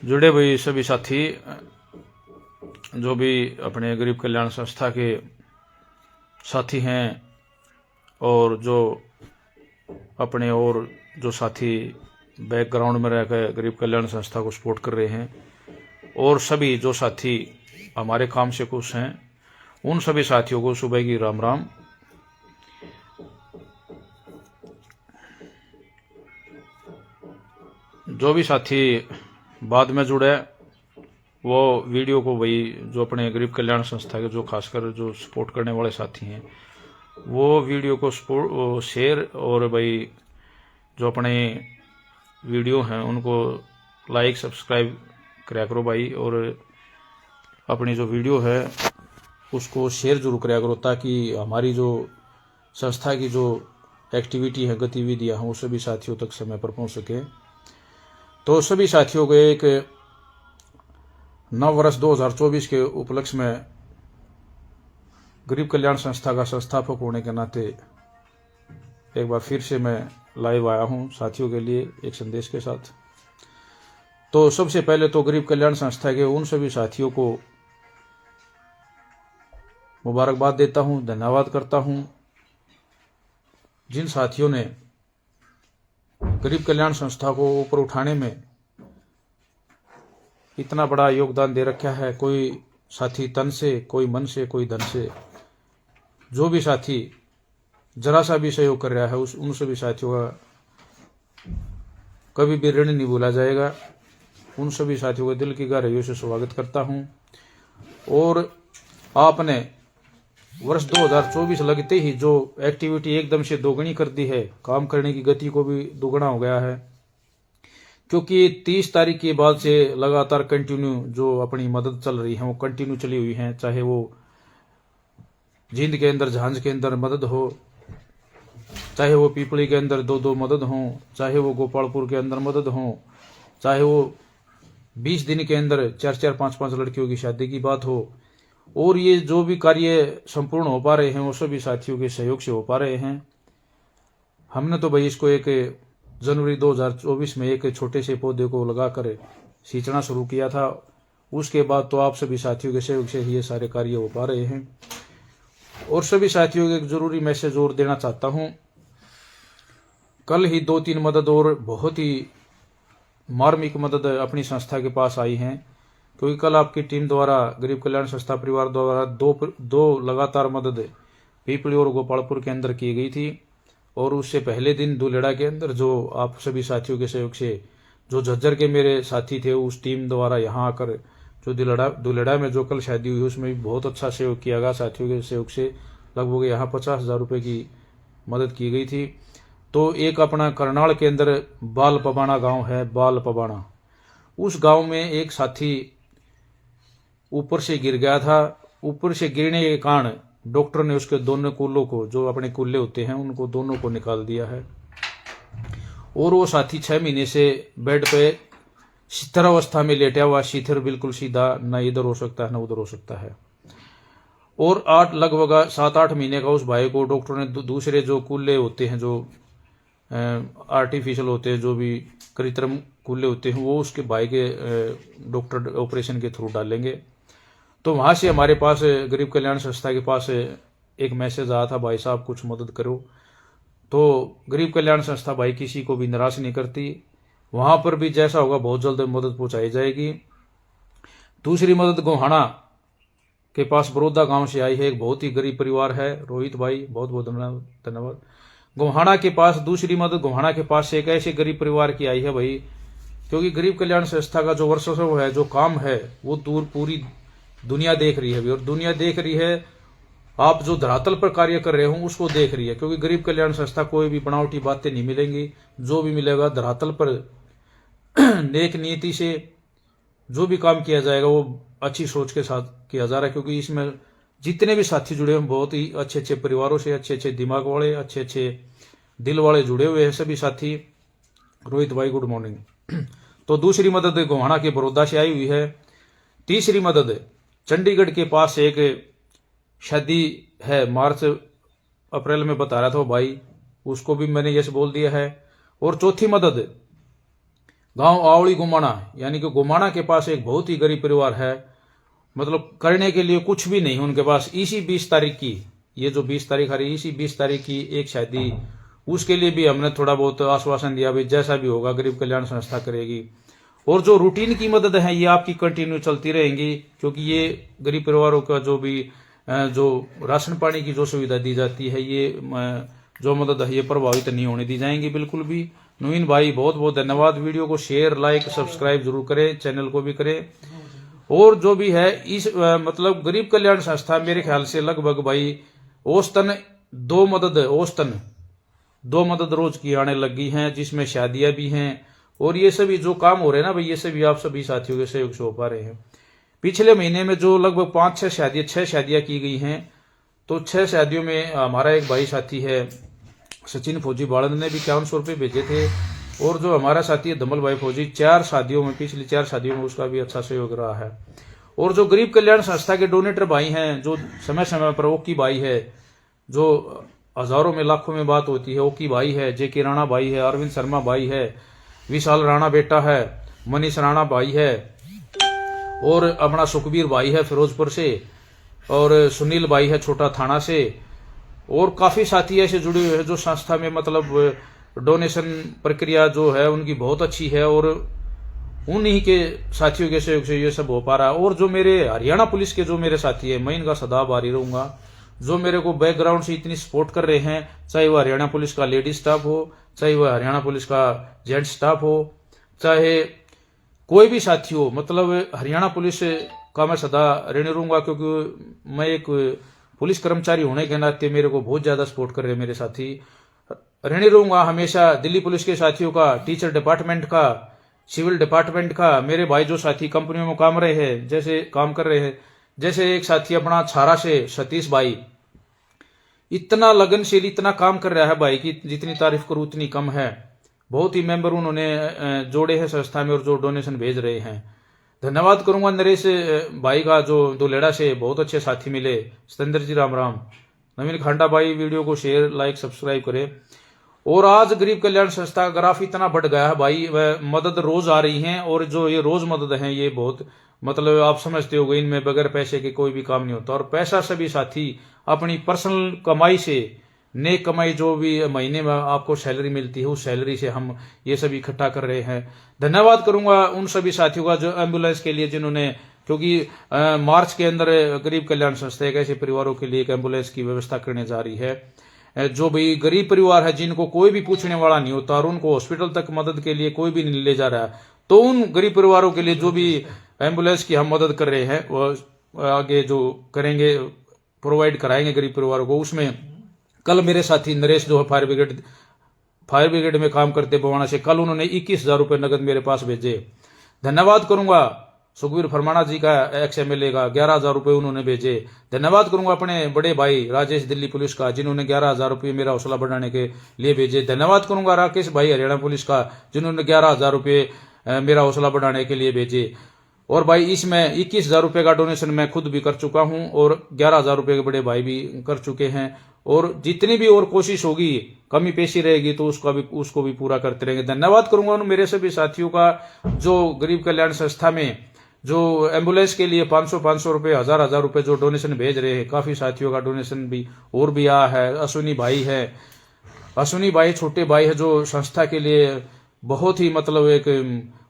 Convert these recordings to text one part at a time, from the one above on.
जुड़े हुए सभी साथी जो भी अपने गरीब कल्याण संस्था के साथी हैं और जो अपने और जो साथी बैकग्राउंड में रहकर गरीब कल्याण संस्था को सपोर्ट कर रहे हैं और सभी जो साथी हमारे काम से खुश हैं, उन सभी साथियों को सुबह की राम राम। जो भी साथी बाद में जुड़े वो वीडियो को वही जो अपने गरीब कल्याण संस्था के जो खासकर जो सपोर्ट करने वाले साथी हैं वो वीडियो को शेयर और भाई जो अपने वीडियो हैं उनको लाइक सब्सक्राइब करा करो भाई, और अपनी जो वीडियो है उसको शेयर जरूर करा करो ताकि हमारी जो संस्था की जो एक्टिविटी है, गतिविधियां हैं, वो सभी साथियों तक समय पर पहुंच सके। तो सभी साथियों को एक नव वर्ष 2024 के उपलक्ष्य में गरीब कल्याण संस्था का संस्थापक होने के नाते एक बार फिर से मैं लाइव आया हूं साथियों के लिए एक संदेश के साथ। तो सबसे पहले तो गरीब कल्याण संस्था के उन सभी साथियों को मुबारकबाद देता हूं, धन्यवाद करता हूं जिन साथियों ने गरीब कल्याण संस्था को ऊपर उठाने में इतना बड़ा योगदान दे रखा है। कोई साथी तन से, कोई मन से, कोई धन से, जो भी साथी जरा सा भी सहयोग कर रहा है उन सभी साथियों का कभी भी ऋण नहीं भूला जाएगा। उन सभी साथियों को दिल की गहराइयों से स्वागत करता हूं। और आपने वर्ष 2024 लगते ही जो एक्टिविटी एकदम से दोगुनी कर दी है, काम करने की गति को भी दोगुना हो गया है, क्योंकि 30 तारीख के बाद से लगातार कंटिन्यू जो अपनी मदद चल रही है वो कंटिन्यू चली हुई है। चाहे वो जींद के अंदर झांझ के अंदर मदद हो, चाहे वो पीपली के अंदर 2-2 मदद हो, चाहे वो गोपालपुर के अंदर मदद हो, चाहे वो 20 दिन के अंदर 4-4, 5-5 लड़कियों की शादी की बात हो। और ये जो भी कार्य संपूर्ण हो पा रहे हैं वो सभी साथियों के सहयोग से हो पा रहे हैं। हमने तो भाई इसको एक जनवरी 2024 में एक छोटे से पौधे को लगाकर सींचना शुरू किया था। उसके बाद तो आप सभी साथियों के सहयोग से ये सारे कार्य हो पा रहे हैं। और सभी साथियों को एक जरूरी मैसेज और देना चाहता हूं। कल ही 2-3 मदद और बहुत ही मार्मिक मदद अपनी संस्था के पास आई हैं, क्योंकि कल आपकी टीम द्वारा गरीब कल्याण संस्था परिवार द्वारा दो लगातार मदद पीपली और गोपालपुर के अंदर की गई थी। और उससे पहले दिन दुलेड़ा के अंदर जो आप सभी साथियों के सहयोग से जो झज्जर के मेरे साथी थे उस टीम द्वारा यहाँ आकर जो दुलेड़ा में जो कल शादी हुई उसमें भी बहुत अच्छा सहयोग किया गया। साथियों के सहयोग से लगभग यहाँ 50,000 रुपये की मदद की गई थी। तो एक अपना करनाल के अंदर बाल पबाना गांव है, बाल पबाना, उस गांव में एक साथी ऊपर से गिर गया था। ऊपर से गिरने के कारण डॉक्टर ने उसके दोनों कूलों को, जो अपने कूल्हे होते हैं, उनको दोनों को निकाल दिया है। और वो साथी 6 महीने से बेड पे शिथिर अवस्था में लेटा हुआ, शिथिर बिल्कुल सीधा, न इधर हो सकता है न उधर हो सकता है। और लगभग 7-8 महीने का उस भाई को डॉक्टर ने दूसरे जो कूल्हे होते हैं, जो आर्टिफिशियल होते हैं, जो भी कृत्रिम कूल्हे होते हैं, वो उसके भाई के डॉक्टर ऑपरेशन के थ्रू डालेंगे। तो वहां से हमारे पास गरीब कल्याण संस्था के पास एक मैसेज आया था, भाई साहब कुछ मदद करो। तो गरीब कल्याण संस्था भाई किसी को भी निराश नहीं करती, वहां पर भी जैसा होगा बहुत जल्द मदद पहुंचाई जाएगी। दूसरी मदद गोहाना के पास बड़ौदा गांव से आई है, एक बहुत ही गरीब परिवार है, रोहित भाई बहुत बहुत धन्यवाद। गोहाना के पास दूसरी मदद गोहाना के पास से एक ऐसे गरीब परिवार की आई है भाई, क्योंकि गरीब कल्याण संस्था का जो वर्चस्व है, जो काम है, वो पूरी दुनिया देख रही है। और दुनिया देख रही है, आप जो धरातल पर कार्य कर रहे हो उसको देख रही है, क्योंकि गरीब कल्याण संस्था कोई भी बनावटी बातें नहीं मिलेंगी। जो भी मिलेगा धरातल पर नेक नीति से जो भी काम किया जाएगा वो अच्छी सोच के साथ किया जा रहा है। क्योंकि इसमें जितने भी साथी जुड़े हैं बहुत ही अच्छे अच्छे परिवारों से, अच्छे अच्छे दिमाग वाले, अच्छे अच्छे दिल वाले जुड़े हुए हैं सभी साथी। रोहित भाई गुड मॉर्निंग। तो दूसरी मदद गोहाना के बड़ौदा से आई हुई है। तीसरी मदद चंडीगढ़ के पास एक शादी है, मार्च अप्रैल में बता रहा था भाई, उसको भी मैंने यस बोल दिया है। और चौथी मदद गांव आवड़ी गुमाना, यानी कि गुमाना के पास एक बहुत ही गरीब परिवार है, मतलब करने के लिए कुछ भी नहीं उनके पास। इसी 20 तारीख की, ये जो 20 तारीख आ रही, इसी 20 तारीख की एक शादी, उसके लिए भी हमने थोड़ा बहुत आश्वासन दिया भाई जैसा भी होगा गरीब कल्याण संस्था करेगी। और जो रूटीन की मदद है ये आपकी कंटिन्यू चलती रहेंगी, क्योंकि ये गरीब परिवारों का जो भी जो राशन पानी की जो सुविधा दी जाती है, ये जो मदद है ये प्रभावित नहीं होने दी जाएंगी बिल्कुल भी। नवीन भाई बहुत बहुत धन्यवाद। वीडियो को शेयर लाइक सब्सक्राइब जरूर करें, चैनल को भी करें। और जो भी है इस मतलब गरीब कल्याण संस्था मेरे ख्याल से लगभग भाई औसतन दो मदद रोज की आने लगी हैं, जिसमें शादियां भी हैं। और ये सभी जो काम हो रहे हैं ना भाई, ये सभी आप सभी साथियों के सहयोग से हो पा रहे हैं। पिछले महीने में जो लगभग 6 शादियां की गई हैं, तो 6 शादियों में हमारा एक भाई साथी है सचिन फौजी बाड़न ने भी 5100 रुपये भेजे थे। और जो हमारा साथी है धमल भाई फौजी, पिछली 4 शादियों में उसका भी अच्छा सहयोग रहा है। और जो गरीब कल्याण संस्था के डोनेटर भाई हैं, जो समय समय पर ओकी भाई है, जो हजारों में लाखों में बात होती है, ओकी भाई है, जेके राणा भाई है, अरविंद शर्मा भाई है, विशाल राणा बेटा है, मनीष राणा भाई है, और अपना सुखबीर भाई है फिरोजपुर से, और सुनील भाई है छोटा थाना से। और काफी साथी ऐसे जुड़े हुए हैं जो संस्था में मतलब डोनेशन प्रक्रिया जो है उनकी बहुत अच्छी है, और उन्हीं के साथियों के सहयोग से ये सब हो पा रहा है। और जो मेरे हरियाणा पुलिस के जो मेरे साथी है, मैं इनका सदा आभारी रहूंगा, जो मेरे को बैकग्राउंड से इतनी सपोर्ट कर रहे हैं, चाहे वह हरियाणा पुलिस का लेडीज स्टाफ हो, चाहे वह हरियाणा पुलिस का जेंट्स स्टाफ हो, चाहे कोई भी साथी हो। मतलब हरियाणा पुलिस का मैं सदा ऋणी रहूंगा, क्योंकि मैं एक पुलिस कर्मचारी होने के नाते मेरे को बहुत ज्यादा सपोर्ट कर रहे हैं मेरे साथी। ऋणी रहूंगा हमेशा दिल्ली पुलिस के साथियों का, टीचर डिपार्टमेंट का, सिविल डिपार्टमेंट का, मेरे भाई जो साथी कंपनियों में काम कर रहे हैं, जैसे एक साथी अपना छारा से सतीश भाई, इतना लगनशील इतना काम कर रहा है भाई की जितनी तारीफ करूं उतनी कम है। बहुत ही मेंबर उन्होंने जोड़े हैं संस्था में और जो डोनेशन भेज रहे हैं। धन्यवाद करूंगा नरेश भाई का, जो दुलेड़ा से बहुत अच्छे साथी मिले। सतेंद्र जी राम राम। नवीन खांडा भाई वीडियो को शेयर लाइक सब्सक्राइब करें। और आज गरीब कल्याण संस्था का ग्राफ इतना बढ़ गया है भाई, वह मदद रोज आ रही हैं, और जो ये रोज मदद है ये बहुत मतलब आप समझते हो इनमें बगैर पैसे के कोई भी काम नहीं होता। और पैसा सभी साथी अपनी पर्सनल कमाई से, नेक कमाई जो भी महीने में आपको सैलरी मिलती है उस सैलरी से हम ये सब इकट्ठा कर रहे हैं। धन्यवाद करूंगा उन सभी साथियों का जो एम्बुलेंस के लिए, जिन्होंने, क्योंकि मार्च के अंदर गरीब कल्याण संस्था एक ऐसे परिवारों के लिए एक एम्बुलेंस की व्यवस्था करने जा रही है। जो भी गरीब परिवार है जिनको कोई भी पूछने वाला नहीं होता और उनको हॉस्पिटल तक मदद के लिए कोई भी नहीं ले जा रहा है, तो उन गरीब परिवारों के लिए जो भी एम्बुलेंस की हम मदद कर रहे हैं वो आगे जो करेंगे प्रोवाइड कराएंगे गरीब परिवारों को। उसमें कल मेरे साथी नरेश जो है फायर ब्रिगेड में काम करते बवाना से, कल उन्होंने 21,000 रुपये नगद मेरे पास भेजे। धन्यवाद करूंगा सुखबीर फरमाना जी का, एक्स MLA का, 11,000 रुपये उन्होंने भेजे। धन्यवाद करूंगा अपने बड़े भाई राजेश दिल्ली पुलिस का, जिन्होंने 11,000 रुपये मेरा हौसला बढ़ाने के लिए भेजे। धन्यवाद करूंगा राकेश भाई हरियाणा पुलिस का, जिन्होंने 11,000 रुपये मेरा हौसला बढ़ाने के लिए भेजे। और भाई इसमें 21,000 रुपये का डोनेशन मैं खुद भी कर चुका हूं और 11,000 रुपये के बड़े भाई भी कर चुके हैं। और जितनी भी और कोशिश होगी, कमी पेशी रहेगी तो उसको भी पूरा करते रहेंगे। धन्यवाद करूंगा उन मेरे सभी साथियों का जो गरीब कल्याण संस्था में जो एम्बुलेंस के लिए 500 रुपये, 1,000 रुपये जो डोनेशन भेज रहे हैं। काफी साथियों का डोनेशन भी और भी आया है। अश्विनी भाई छोटे भाई है जो संस्था के लिए बहुत ही मतलब एक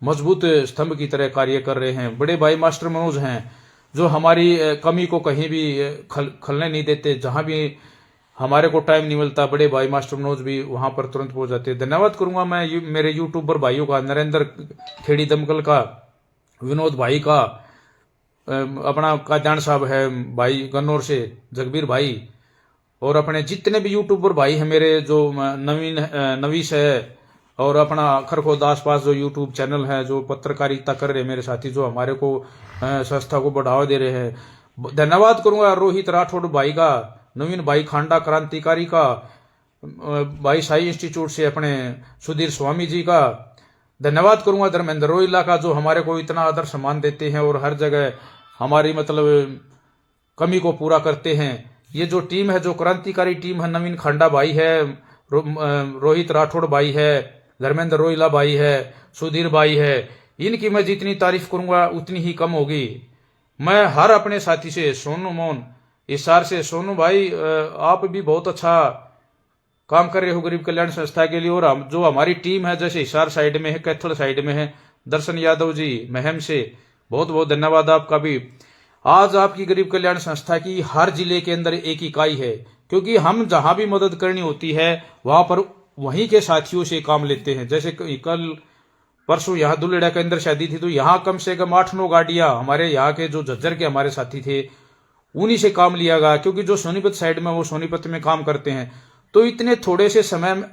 मजबूत स्तंभ की तरह कार्य कर रहे हैं। बड़े भाई मास्टर मनोज हैं जो हमारी कमी को कहीं भी खलने नहीं देते, जहां भी हमारे को टाइम नहीं मिलता बड़े भाई मास्टर मनोज भी वहां पर तुरंत पहुंच जाते हैं। धन्यवाद करूंगा मैं मेरे यूट्यूबर भाइयों का, नरेंद्र खेड़ी दमकल का, विनोद भाई का, अपना काजान साहब है भाई गन्नौर से, जगबीर भाई, और अपने जितने भी यूट्यूबर भाई हैं मेरे, जो नवीश है, और अपना खरखोद आसपास जो यूट्यूब चैनल है जो पत्रकारिता कर रहे हैं मेरे साथी, जो हमारे को संस्था को बढ़ावा दे रहे हैं। धन्यवाद करूंगा रोहित राठौड़ भाई का, नवीन भाई खांडा क्रांतिकारी का, भाई साई इंस्टीट्यूट से अपने सुधीर स्वामी जी का। धन्यवाद करूंगा धर्मेंद्र रोहिला का, जो हमारे को इतना आदर सम्मान देते हैं और हर जगह हमारी मतलब कमी को पूरा करते हैं। ये जो टीम है, जो क्रांतिकारी टीम है, नवीन खांडा भाई है, रोहित राठौड़ भाई है, धर्मेंद्र रोहिला भाई है, सुधीर भाई है, इनकी मैं जितनी तारीफ करूंगा उतनी ही कम होगी। मैं हर अपने साथी से, सोनू मोहन हिसार से, सोनू भाई आप भी बहुत अच्छा काम कर रहे हो गरीब कल्याण संस्था के लिए। और हम जो हमारी टीम है, जैसे हिसार साइड में है, कैथल साइड में है, दर्शन यादव जी महम से, बहुत बहुत धन्यवाद आपका भी। आज आपकी गरीब कल्याण संस्था की हर जिले के अंदर एक इकाई है, क्योंकि हम जहां भी मदद करनी होती है वहां पर वहीं के साथियों से काम लेते हैं। जैसे कल परसों यहाँ दुलेड़ा के अंदर शादी थी, तो यहाँ कम से कम 8-9 गाड़ियां हमारे यहाँ के जो झज्जर के हमारे साथी थे उन्हीं से काम लिया गया, क्योंकि जो सोनीपत साइड में वो सोनीपत में काम करते हैं। तो इतने थोड़े से समय में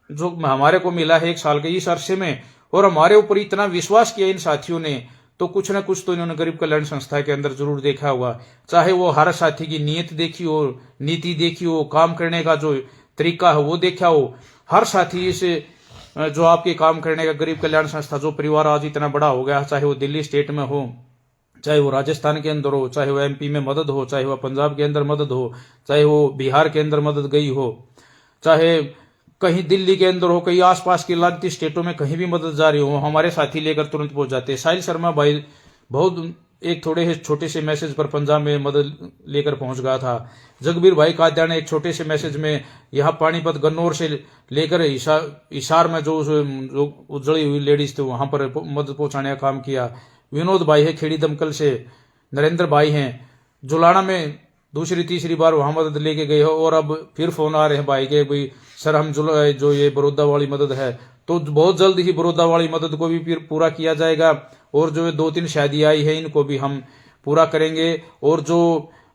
जो हमारे को मिला है 1 साल के इस अरसे में, और हमारे ऊपर इतना विश्वास किया इन साथियों ने, तो कुछ ना कुछ तो इन्होंने गरीब कल्याण संस्था के अंदर जरूर देखा होगा। चाहे वो हर साथी की नीयत देखी हो, नीति देखी हो, काम करने का जो तरीका है वो देखा हो। हर साथी इसे जो आपके काम करने का गरीब कल्याण संस्था जो परिवार आज इतना बड़ा हो गया, चाहे वो दिल्ली स्टेट में हो, चाहे वो राजस्थान के अंदर हो, चाहे वो एमपी में मदद हो, चाहे वो पंजाब के अंदर मदद हो, चाहे वो बिहार के अंदर मदद गई हो, चाहे कहीं दिल्ली के अंदर हो, कहीं आसपास की लगती स्टेटों में कहीं भी मदद जा रही हो, हमारे साथी लेकर तुरंत पहुंच जाते हैं। साहिल शर्मा भाई बहुत एक थोड़े छोटे से मैसेज पर पंजाब में मदद लेकर पहुंच गया था। जगबीर भाई कात्याण ने एक छोटे से मैसेज में यहाँ पानीपत गन्नौर से लेकर हिसार में जो उजड़ी हुई लेडीज थे वहां पर मदद पहुंचाने का काम किया। विनोद भाई है खेड़ी दमकल से, नरेंद्र भाई हैं जुलाना में दूसरी तीसरी बार वहां मदद लेके गए हो, और अब फिर फोन आ रहे हैं भाई के भाई सर हम जो ये बड़ौदा वाली मदद है, तो बहुत जल्द ही बड़ौदा वाली मदद को भी फिर पूरा किया जाएगा। और जो 2-3 शादी आई है इनको भी हम पूरा करेंगे। और जो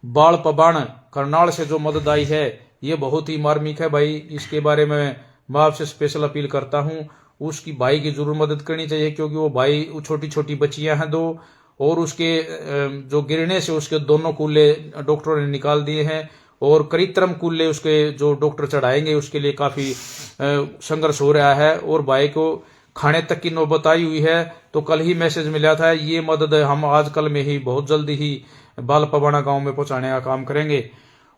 बाल पबाण करनाल से जो मदद आई है ये बहुत ही मार्मिक है भाई, इसके बारे में मैं आपसे स्पेशल अपील करता हूँ। उसकी भाई की जरूर मदद करनी चाहिए, क्योंकि वो भाई छोटी छोटी बच्चियां हैं 2, और उसके जो गिरने से उसके दोनों कूल्हे डॉक्टरों ने निकाल दिए हैं, और करीतरम कूल्हे उसके जो डॉक्टर चढ़ाएंगे उसके लिए काफी संघर्ष हो रहा है। और भाई को खाने तक की नौबत आई हुई है। तो कल ही मैसेज मिला था, ये मदद हम आज कल में ही बहुत जल्दी ही बाल पबाना गांव में पहुंचाने का काम करेंगे।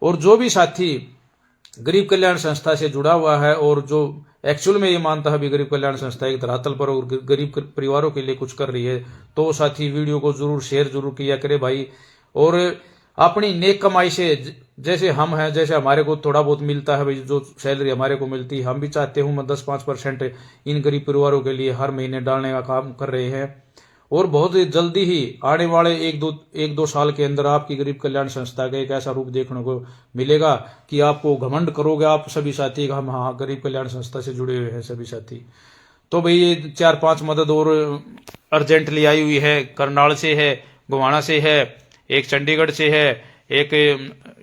और जो भी साथी गरीब कल्याण संस्था से जुड़ा हुआ है और जो एक्चुअल में ये मानता है भी गरीब कल्याण संस्था एक धरातल पर और गरीब परिवारों के लिए कुछ कर रही है, तो साथी वीडियो को जरूर शेयर जरूर किया करे भाई। और अपनी नेक कमाई से जैसे हम हैं, जैसे हमारे को थोड़ा बहुत मिलता है भाई, जो सैलरी हमारे को मिलती है, हम भी चाहते हूँ 10-5% इन गरीब परिवारों के लिए हर महीने डालने का काम कर रहे हैं। और बहुत जल्दी ही आने वाले 1-2 साल के अंदर आपकी गरीब कल्याण संस्था का एक ऐसा रूप देखने को मिलेगा कि आपको घमंड करोगे आप सभी साथी, हम हाँ गरीब कल्याण संस्था से जुड़े हुए हैं सभी साथी। तो भाई ये 4-5 मदद और अर्जेंटली आई हुई है। करनाल से है, गोवाना से है, एक चंडीगढ़ से है, एक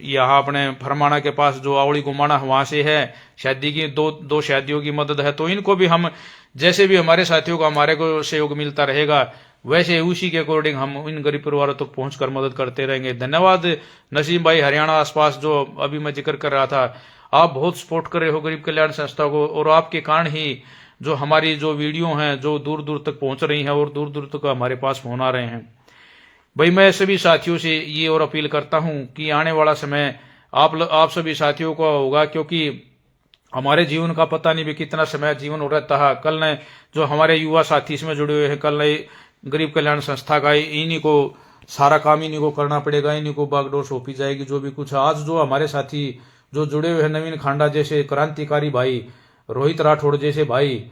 यहाँ अपने फरमाना के पास जो आवड़ी गुमाना वहां से है। शादी की दो शादियों की मदद है। तो इनको भी हम जैसे भी हमारे साथियों को हमारे को सहयोग मिलता रहेगा, वैसे उसी के अकॉर्डिंग हम इन गरीब परिवारों तक पहुंचकर मदद करते रहेंगे। धन्यवाद नसीम भाई, हरियाणा आसपास जो अभी मैं जिक्र कर रहा था, आप बहुत सपोर्ट कर रहे हो गरीब कल्याण संस्था को, और आपके कारण ही जो हमारी जो वीडियो हैं जो दूर दूर तक पहुंच रही हैं और दूर दूर तक हमारे पास फोन आ रहे हैं। भाई मैं सभी साथियों से ये और अपील करता हूं कि आने वाला समय आप सभी साथियों का होगा, क्योंकि हमारे जीवन का पता नहीं भी कितना समय जीवन हो रहता है। कल ने जो हमारे युवा साथी इसमें जुड़े हुए हैं, कल ने गरीब कल्याण संस्था का इन्हीं को सारा काम इन्हीं को करना पड़ेगा, इन्हीं को बागडोर सौंपी जाएगी जो भी कुछ। आज जो हमारे साथी जो जुड़े हुए हैं, नवीन खांडा जैसे क्रांतिकारी भाई, रोहित राठौड़ जैसे भाई,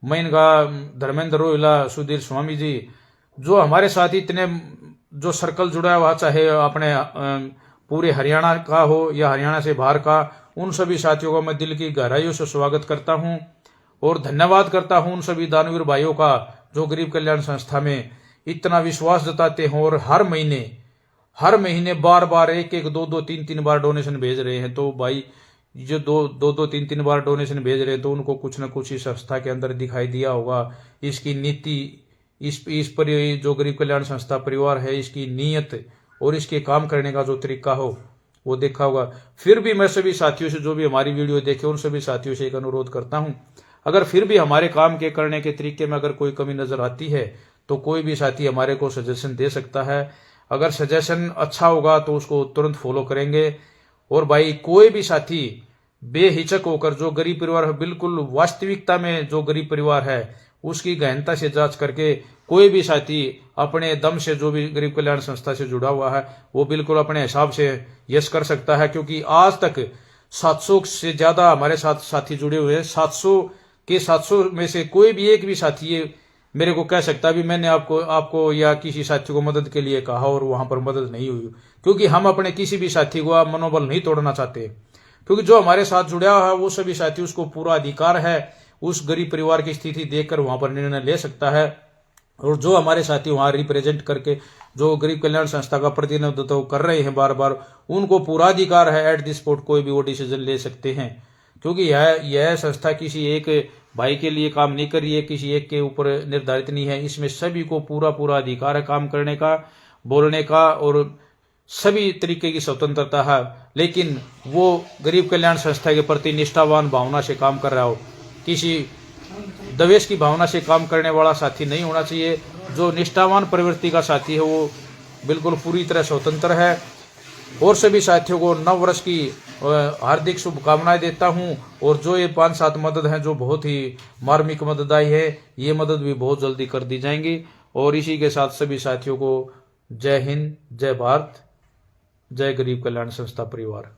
मैं इनका धर्मेंद्र रोहिला, सुधीर स्वामी जी, जो हमारे साथ इतने जो सर्कल जुड़ा हुआ, चाहे अपने पूरे हरियाणा का हो या हरियाणा से बाहर का, उन सभी साथियों का मैं दिल की गहराइयों से स्वागत करता हूं और धन्यवाद करता हूं उन सभी दानवीर भाइयों का जो गरीब कल्याण संस्था में इतना विश्वास जताते हैं और हर महीने बार बार 1-1, 2-2, 3-3 बार डोनेशन भेज रहे हैं। तो भाई जो 2-2, 3-3 बार डोनेशन भेज रहे हैं, तो उनको कुछ न कुछ इस संस्था के अंदर दिखाई दिया होगा। इसकी नीति, इस पर जो गरीब कल्याण संस्था परिवार है, इसकी नीयत और इसके काम करने का जो तरीका हो वो देखा होगा। फिर भी मैं सभी साथियों से जो भी हमारी वीडियो देखे उन सभी साथियों से एक अनुरोध करता हूं, अगर फिर भी हमारे काम के करने के तरीके में अगर कोई कमी नजर आती है तो कोई भी साथी हमारे को सजेशन दे सकता है। अगर सजेशन अच्छा होगा तो उसको तुरंत फॉलो करेंगे। और भाई कोई भी साथी बेहिचक होकर जो गरीब परिवार है, बिल्कुल वास्तविकता में जो गरीब परिवार है उसकी गहनता से जांच करके कोई भी साथी अपने दम से जो भी गरीब कल्याण संस्था से जुड़ा हुआ है वो बिल्कुल अपने हिसाब से यस कर सकता है। क्योंकि आज तक 700 से ज्यादा हमारे साथ साथी जुड़े हुए हैं। 700 के 700 में से कोई भी एक भी साथी ये मेरे को कह सकता भी मैंने आपको या किसी साथी को मदद के लिए कहा और वहां पर मदद नहीं हुई। क्योंकि हम अपने किसी भी साथी को मनोबल नहीं तोड़ना चाहते, क्योंकि जो हमारे साथ जुड़ा हुआ है वो सभी साथी, उसको पूरा अधिकार है उस गरीब परिवार की स्थिति देखकर वहां पर निर्णय ले सकता है। और जो हमारे साथी वहां रिप्रेजेंट करके जो गरीब कल्याण संस्था का प्रतिनिधित्व कर रहे हैं बार बार, उनको पूरा अधिकार है एट द स्पॉट कोई भी वो डिसीजन ले सकते हैं। क्योंकि यह संस्था किसी एक भाई के लिए काम नहीं कर रही है, किसी एक के ऊपर निर्धारित नहीं है। इसमें सभी को पूरा अधिकार है काम करने का, बोलने का और सभी तरीके की स्वतंत्रता है। लेकिन वो गरीब कल्याण संस्था के प्रति निष्ठावान भावना से काम कर रहा हो, किसी द्वेष की भावना से काम करने वाला साथी नहीं होना चाहिए। जो निष्ठावान प्रवृत्ति का साथी है वो बिल्कुल पूरी तरह स्वतंत्र है। और सभी साथियों को नव वर्ष की हार्दिक शुभकामनाएं देता हूं। और जो ये 5-7 मदद हैं जो बहुत ही मार्मिक मदद आई है, ये मदद भी बहुत जल्दी कर दी जाएंगी। और इसी के साथ सभी साथियों को जय हिंद, जय भारत, जय गरीब कल्याण संस्था परिवार।